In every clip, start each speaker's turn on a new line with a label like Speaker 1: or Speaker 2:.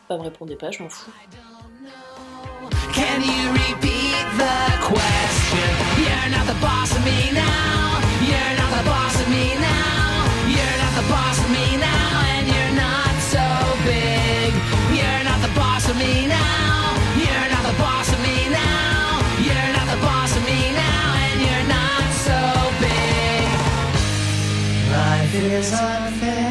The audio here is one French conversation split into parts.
Speaker 1: Bah me répondez pas, je m'en fous.
Speaker 2: Can you repeat the question? You're not the boss of me now. You're not the boss of me now. You're not the boss of me now. And you're not so big. You're not the boss of me now. You're not the boss of me now. You're not the boss of me now. And you're not so big. Life is unfair.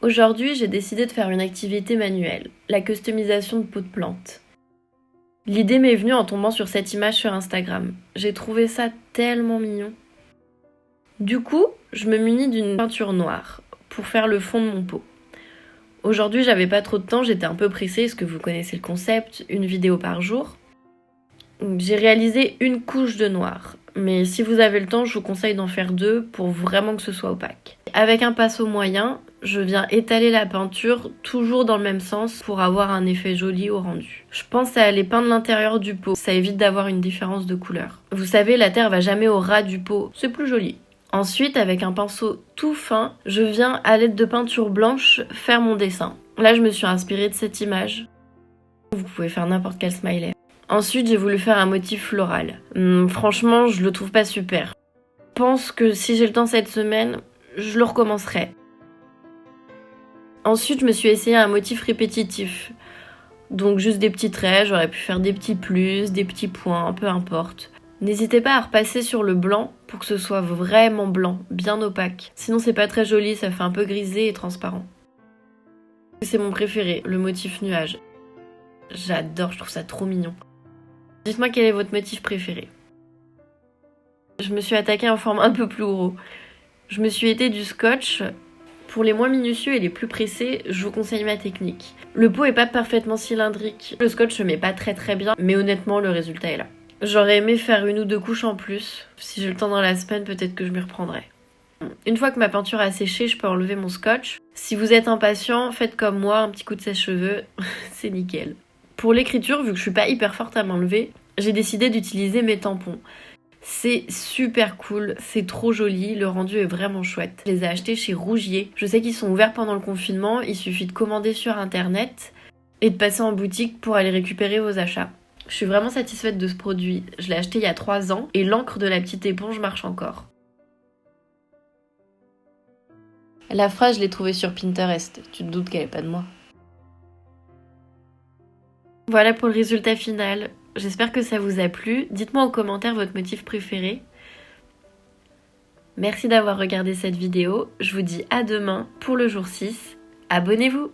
Speaker 3: Aujourd'hui, j'ai décidé de faire une activité manuelle, la customisation de pots de plantes. L'idée m'est venue en tombant sur cette image sur Instagram. J'ai trouvé ça tellement mignon. Du coup, je me munis d'une peinture noire pour faire le fond de mon pot. Aujourd'hui, j'avais pas trop de temps, j'étais un peu pressée, parce que vous connaissez le concept, une vidéo par jour. J'ai réalisé une couche de noir, mais si vous avez le temps, je vous conseille d'en faire 2 pour vraiment que ce soit opaque. Avec un pinceau moyen, je viens étaler la peinture toujours dans le même sens pour avoir un effet joli au rendu. Je pense à aller peindre l'intérieur du pot, ça évite d'avoir une différence de couleur. Vous savez, la terre va jamais au ras du pot, c'est plus joli. Ensuite, avec un pinceau tout fin, je viens à l'aide de peinture blanche faire mon dessin. Là, je me suis inspirée de cette image. Vous pouvez faire n'importe quel smiley. Ensuite, j'ai voulu faire un motif floral. Franchement, je le trouve pas super. Je pense que si j'ai le temps cette semaine, je le recommencerai. Ensuite, je me suis essayé un motif répétitif. Donc juste des petits traits, j'aurais pu faire des petits plus, des petits points, peu importe. N'hésitez pas à repasser sur le blanc pour que ce soit vraiment blanc, bien opaque. Sinon c'est pas très joli, ça fait un peu grisé et transparent. C'est mon préféré, le motif nuage. J'adore, je trouve ça trop mignon. Dites-moi quel est votre motif préféré. Je me suis attaquée à un format un peu plus gros. Je me suis aidée du scotch. Pour les moins minutieux et les plus pressés, je vous conseille ma technique. Le pot est pas parfaitement cylindrique. Le scotch se met pas très bien, mais honnêtement le résultat est là. J'aurais aimé faire 1 ou 2 couches en plus. Si j'ai le temps dans la semaine, peut-être que je m'y reprendrai. Une fois que ma peinture a séché, je peux enlever mon scotch. Si vous êtes impatient, faites comme moi, un petit coup de sèche-cheveux, c'est nickel. Pour l'écriture, vu que je suis pas hyper forte à m'enlever, j'ai décidé d'utiliser mes tampons. C'est super cool, c'est trop joli, le rendu est vraiment chouette. Je les ai achetés chez Rougier. Je sais qu'ils sont ouverts pendant le confinement, il suffit de commander sur internet et de passer en boutique pour aller récupérer vos achats. Je suis vraiment satisfaite de ce produit. Je l'ai acheté il y a 3 ans et l'encre de la petite éponge marche encore. La phrase, je l'ai trouvée sur Pinterest. Tu te doutes qu'elle est pas de moi. Voilà pour le résultat final. J'espère que ça vous a plu. Dites-moi en commentaire votre motif préféré. Merci d'avoir regardé cette vidéo. Je vous dis à demain pour le jour 6. Abonnez-vous!